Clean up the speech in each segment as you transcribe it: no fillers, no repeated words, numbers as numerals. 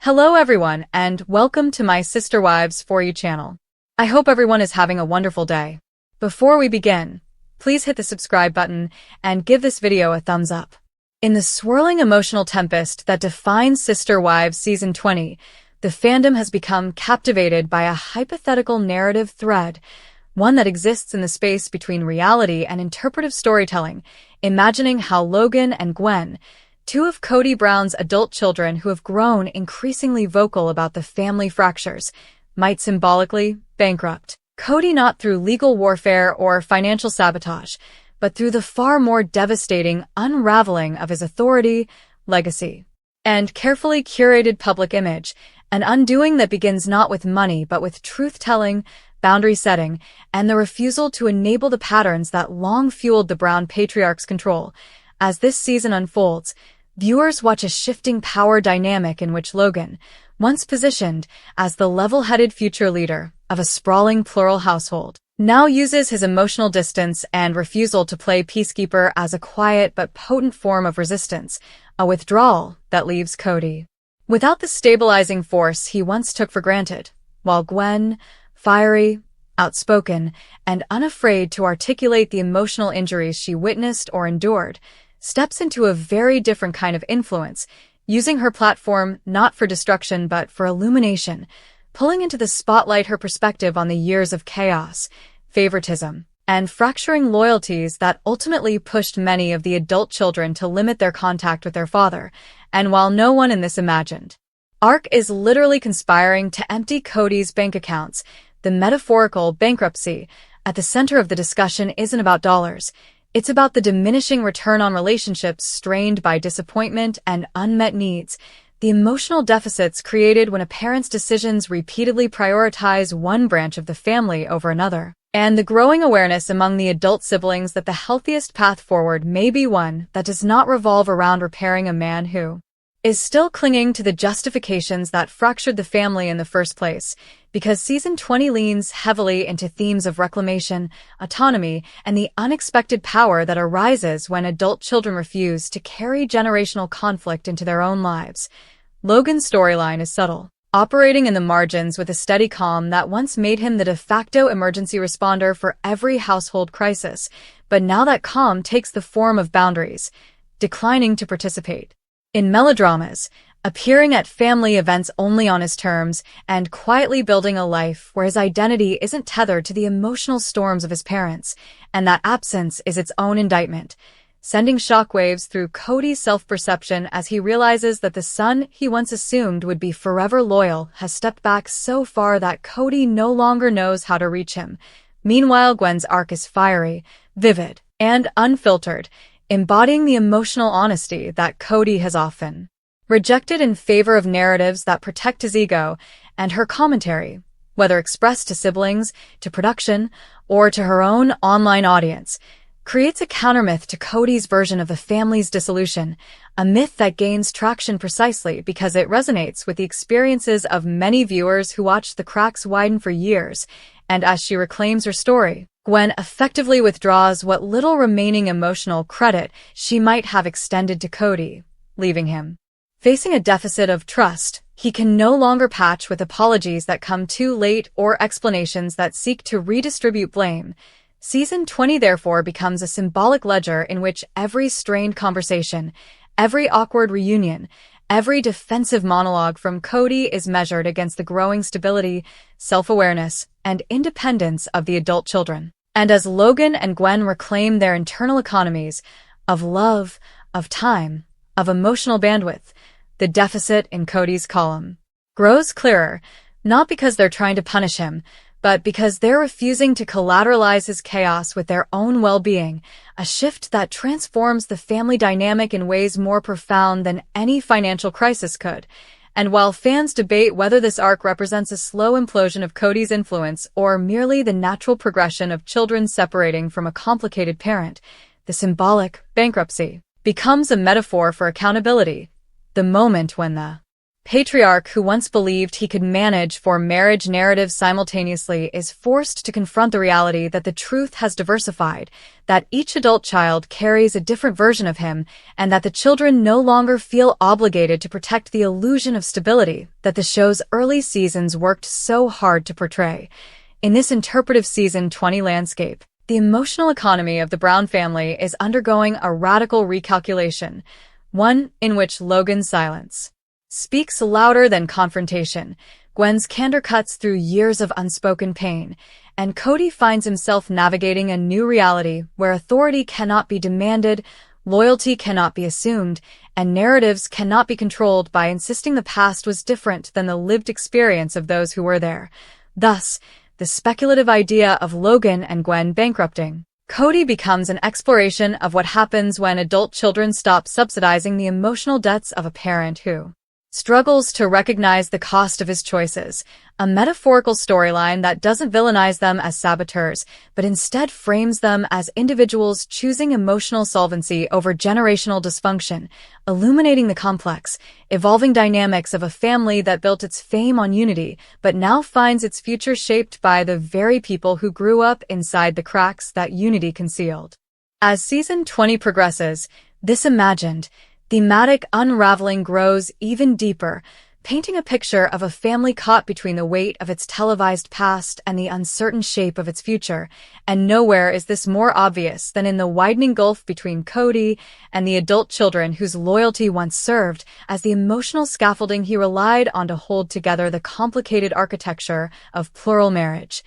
Hello everyone, and welcome to my Sister Wives For You channel. I hope everyone is having a wonderful day. Before we begin, please hit the subscribe button and give this video a thumbs up. In the swirling emotional tempest that defines Sister Wives Season 20, the fandom has become captivated by a hypothetical narrative thread, one that exists in the space between reality and interpretive storytelling, imagining how Logan and Gwen, two of Kody Brown's adult children who have grown increasingly vocal about the family fractures, might symbolically bankrupt Kody not through legal warfare or financial sabotage, but through the far more devastating unraveling of his authority, legacy, and carefully curated public image, an undoing that begins not with money but with truth-telling, boundary setting, and the refusal to enable the patterns that long fueled the Brown patriarch's control. As this season unfolds, viewers watch a shifting power dynamic in which Logan, once positioned as the level-headed future leader of a sprawling plural household, now uses his emotional distance and refusal to play peacekeeper as a quiet but potent form of resistance, a withdrawal that leaves Kody without the stabilizing force he once took for granted, while Gwen, fiery, outspoken, and unafraid to articulate the emotional injuries she witnessed or endured, steps into a very different kind of influence, using her platform not for destruction but for illumination, pulling into the spotlight her perspective on the years of chaos, favoritism, and fracturing loyalties that ultimately pushed many of the adult children to limit their contact with their father. And while no one in this imagined arc is literally conspiring to empty Kody's bank accounts, the metaphorical bankruptcy at the center of the discussion isn't about dollars. It's about the diminishing return on relationships strained by disappointment and unmet needs, the emotional deficits created when a parent's decisions repeatedly prioritize one branch of the family over another, and the growing awareness among the adult siblings that the healthiest path forward may be one that does not revolve around repairing a man who is still clinging to the justifications that fractured the family in the first place, because Season 20 leans heavily into themes of reclamation, autonomy, and the unexpected power that arises when adult children refuse to carry generational conflict into their own lives. Logan's storyline is subtle, operating in the margins with a steady calm that once made him the de facto emergency responder for every household crisis, but now that calm takes the form of boundaries, declining to participate in melodramas, appearing at family events only on his terms, and quietly building a life where his identity isn't tethered to the emotional storms of his parents, and that absence is its own indictment, sending shockwaves through Kody's self-perception as he realizes that the son he once assumed would be forever loyal has stepped back so far that Kody no longer knows how to reach him. Meanwhile, Gwen's arc is fiery, vivid, and unfiltered, embodying the emotional honesty that Kody has often rejected in favor of narratives that protect his ego, and her commentary, whether expressed to siblings, to production, or to her own online audience, creates a countermyth to Kody's version of the family's dissolution, a myth that gains traction precisely because it resonates with the experiences of many viewers who watched the cracks widen for years, and as she reclaims her story, Gwen effectively withdraws what little remaining emotional credit she might have extended to Kody, leaving him facing a deficit of trust he can no longer patch with apologies that come too late or explanations that seek to redistribute blame. Season 20 therefore becomes a symbolic ledger in which every strained conversation, every awkward reunion, every defensive monologue from Kody is measured against the growing stability, self-awareness, and independence of the adult children. And as Logan and Gwen reclaim their internal economies of love, of time, of emotional bandwidth, the deficit in Kody's column grows clearer, not because they're trying to punish him, but because they're refusing to collateralize his chaos with their own well-being, a shift that transforms the family dynamic in ways more profound than any financial crisis could. And while fans debate whether this arc represents a slow implosion of Kody's influence or merely the natural progression of children separating from a complicated parent, the symbolic bankruptcy becomes a metaphor for accountability, the moment when the patriarch who once believed he could manage four marriage narratives simultaneously is forced to confront the reality that the truth has diversified, that each adult child carries a different version of him, and that the children no longer feel obligated to protect the illusion of stability that the show's early seasons worked so hard to portray. In this interpretive season 20 landscape, the emotional economy of the Brown family is undergoing a radical recalculation, one in which Logan's silence speaks louder than confrontation. Gwen's candor cuts through years of unspoken pain, and Kody finds himself navigating a new reality where authority cannot be demanded, loyalty cannot be assumed, and narratives cannot be controlled by insisting the past was different than the lived experience of those who were there. Thus, the speculative idea of Logan and Gwen bankrupting Kody becomes an exploration of what happens when adult children stop subsidizing the emotional debts of a parent who struggles to recognize the cost of his choices, a metaphorical storyline that doesn't villainize them as saboteurs, but instead frames them as individuals choosing emotional solvency over generational dysfunction, illuminating the complex, evolving dynamics of a family that built its fame on unity, but now finds its future shaped by the very people who grew up inside the cracks that unity concealed. As season 20 progresses, this imagined, thematic unraveling grows even deeper, painting a picture of a family caught between the weight of its televised past and the uncertain shape of its future, and nowhere is this more obvious than in the widening gulf between Kody and the adult children whose loyalty once served as the emotional scaffolding he relied on to hold together the complicated architecture of plural marriage.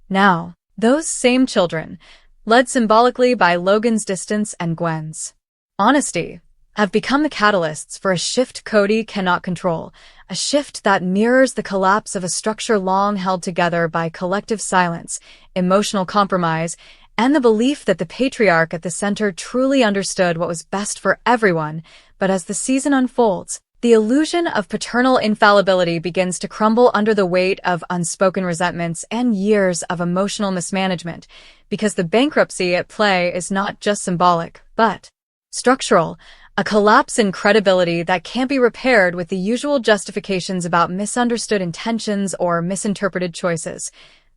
Now, those same children, led symbolically by Logan's distance and Gwen's honesty, have become the catalysts for a shift Kody cannot control, a shift that mirrors the collapse of a structure long held together by collective silence, emotional compromise, and the belief that the patriarch at the center truly understood what was best for everyone. But as the season unfolds, the illusion of paternal infallibility begins to crumble under the weight of unspoken resentments and years of emotional mismanagement, because the bankruptcy at play is not just symbolic, but structural, a collapse in credibility that can't be repaired with the usual justifications about misunderstood intentions or misinterpreted choices.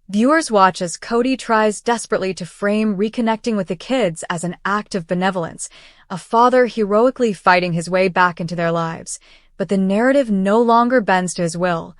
Viewers watch as Kody tries desperately to frame reconnecting with the kids as an act of benevolence, a father heroically fighting his way back into their lives. But the narrative no longer bends to his will.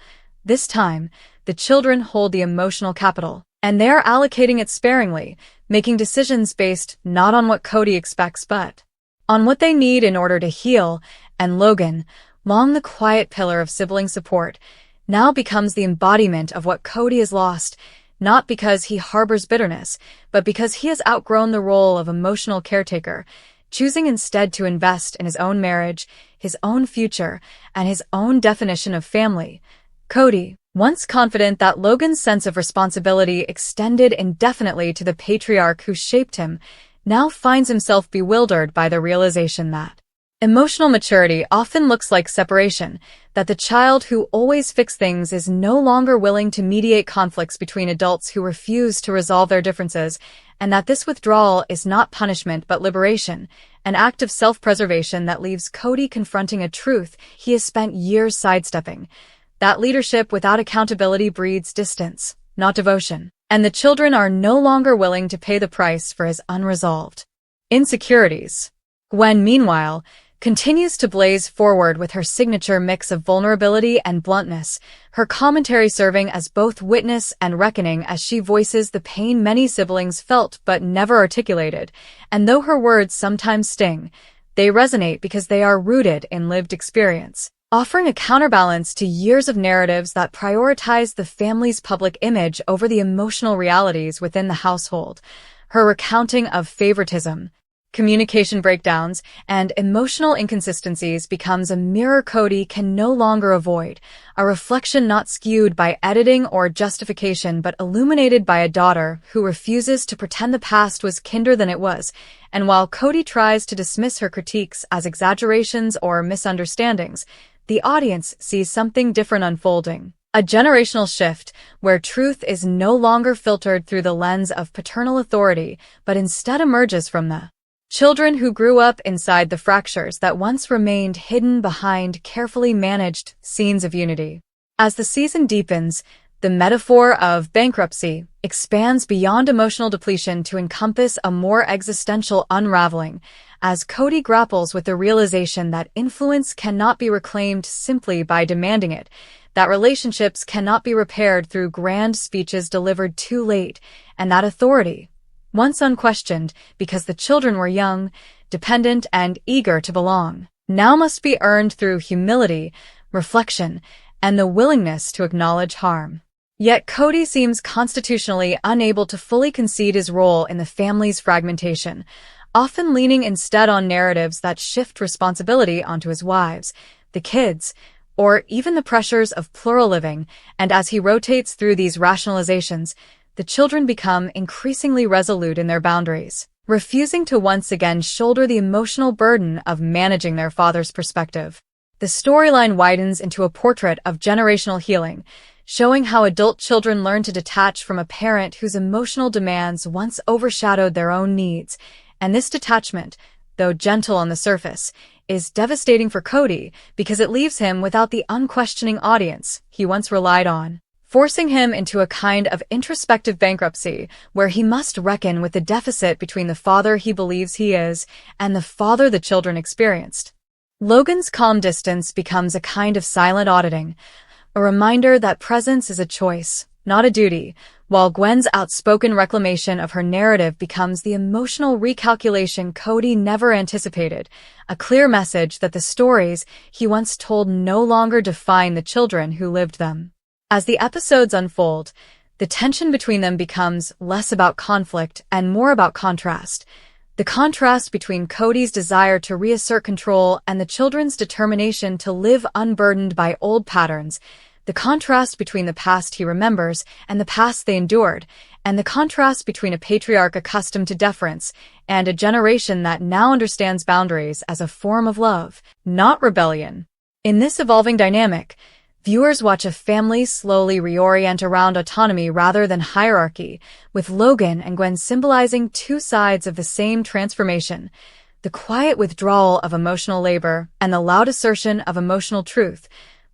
This time, the children hold the emotional capital, and they're allocating it sparingly, making decisions based not on what Kody expects but on what they need in order to heal. And Logan, long the quiet pillar of sibling support, now becomes the embodiment of what Kody has lost, not because he harbors bitterness, but because he has outgrown the role of emotional caretaker, choosing instead to invest in his own marriage, his own future, and his own definition of family. Kody, once confident that Logan's sense of responsibility extended indefinitely to the patriarch who shaped him, now finds himself bewildered by the realization that emotional maturity often looks like separation, that the child who always fixes things is no longer willing to mediate conflicts between adults who refuse to resolve their differences, and that this withdrawal is not punishment but liberation, an act of self-preservation that leaves Kody confronting a truth he has spent years sidestepping, that leadership without accountability breeds distance, not devotion, and the children are no longer willing to pay the price for his unresolved insecurities. Gwen, meanwhile, continues to blaze forward with her signature mix of vulnerability and bluntness, her commentary serving as both witness and reckoning as she voices the pain many siblings felt but never articulated, and though her words sometimes sting, they resonate because they are rooted in lived experience, offering a counterbalance to years of narratives that prioritize the family's public image over the emotional realities within the household. Her recounting of favoritism, communication breakdowns, and emotional inconsistencies becomes a mirror Kody can no longer avoid, a reflection not skewed by editing or justification but illuminated by a daughter who refuses to pretend the past was kinder than it was. And while Kody tries to dismiss her critiques as exaggerations or misunderstandings, the audience sees something different unfolding. A generational shift where truth is no longer filtered through the lens of paternal authority, but instead emerges from the Children who grew up inside the fractures that once remained hidden behind carefully managed scenes of unity. As the season deepens, the metaphor of bankruptcy expands beyond emotional depletion to encompass a more existential unraveling, as Kody grapples with the realization that influence cannot be reclaimed simply by demanding it, that relationships cannot be repaired through grand speeches delivered too late, and that authority, once unquestioned because the children were young, dependent, and eager to belong, now must be earned through humility, reflection, and the willingness to acknowledge harm. Yet Kody seems constitutionally unable to fully concede his role in the family's fragmentation, often leaning instead on narratives that shift responsibility onto his wives, the kids, or even the pressures of plural living, and as he rotates through these rationalizations, the children become increasingly resolute in their boundaries, refusing to once again shoulder the emotional burden of managing their father's perspective. The storyline widens into a portrait of generational healing, showing how adult children learn to detach from a parent whose emotional demands once overshadowed their own needs, and this detachment, though gentle on the surface, is devastating for Kody because it leaves him without the unquestioning audience he once relied on, forcing him into a kind of introspective bankruptcy where he must reckon with the deficit between the father he believes he is and the father the children experienced. Logan's calm distance becomes a kind of silent auditing, a reminder that presence is a choice, not a duty, while Gwen's outspoken reclamation of her narrative becomes the emotional recalculation Kody never anticipated, a clear message that the stories he once told no longer define the children who lived them. As the episodes unfold, the tension between them becomes less about conflict and more about contrast. The contrast between Kody's desire to reassert control and the children's determination to live unburdened by old patterns, the contrast between the past he remembers and the past they endured, and the contrast between a patriarch accustomed to deference and a generation that now understands boundaries as a form of love, not rebellion. In this evolving dynamic, viewers watch a family slowly reorient around autonomy rather than hierarchy, with Logan and Gwen symbolizing two sides of the same transformation, the quiet withdrawal of emotional labor and the loud assertion of emotional truth,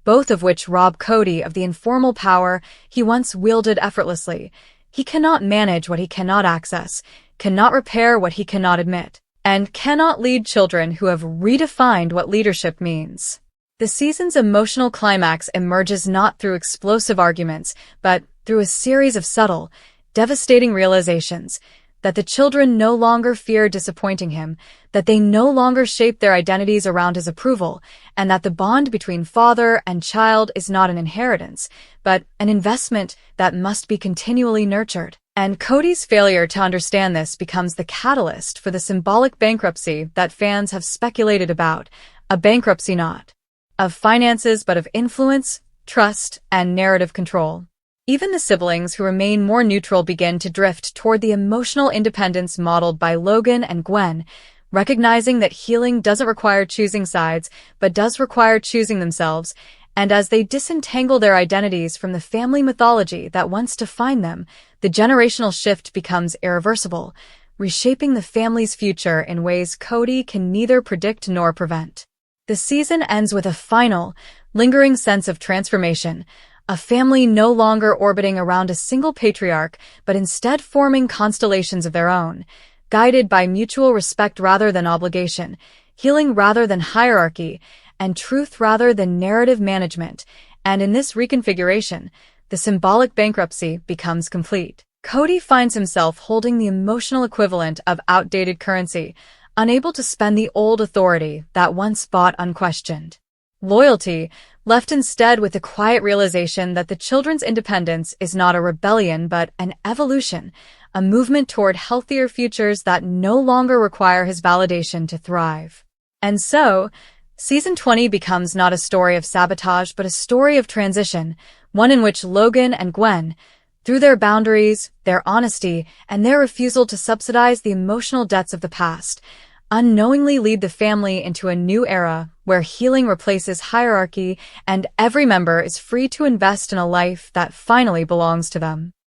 both of which rob Kody of the informal power he once wielded effortlessly. He cannot manage what he cannot access, cannot repair what he cannot admit, and cannot lead children who have redefined what leadership means. The season's emotional climax emerges not through explosive arguments, but through a series of subtle, devastating realizations that the children no longer fear disappointing him, that they no longer shape their identities around his approval, and that the bond between father and child is not an inheritance, but an investment that must be continually nurtured. And Kody's failure to understand this becomes the catalyst for the symbolic bankruptcy that fans have speculated about, a bankruptcy not of finances but of influence, trust, and narrative control. Even the siblings who remain more neutral begin to drift toward the emotional independence modeled by Logan and Gwen, recognizing that healing doesn't require choosing sides, but does require choosing themselves, and as they disentangle their identities from the family mythology that once defined them, the generational shift becomes irreversible, reshaping the family's future in ways Kody can neither predict nor prevent. The season ends with a final, lingering sense of transformation, a family no longer orbiting around a single patriarch, but instead forming constellations of their own, guided by mutual respect rather than obligation, healing rather than hierarchy, and truth rather than narrative management. And in this reconfiguration, the symbolic bankruptcy becomes complete. Kody finds himself holding the emotional equivalent of outdated currency, unable to spend the old authority that once bought unquestioned loyalty, left instead with the quiet realization that the children's independence is not a rebellion but an evolution, a movement toward healthier futures that no longer require his validation to thrive. And so, Season 20 becomes not a story of sabotage but a story of transition, one in which Logan and Gwen, through their boundaries, their honesty, and their refusal to subsidize the emotional debts of the past, unknowingly lead the family into a new era where healing replaces hierarchy and every member is free to invest in a life that finally belongs to them.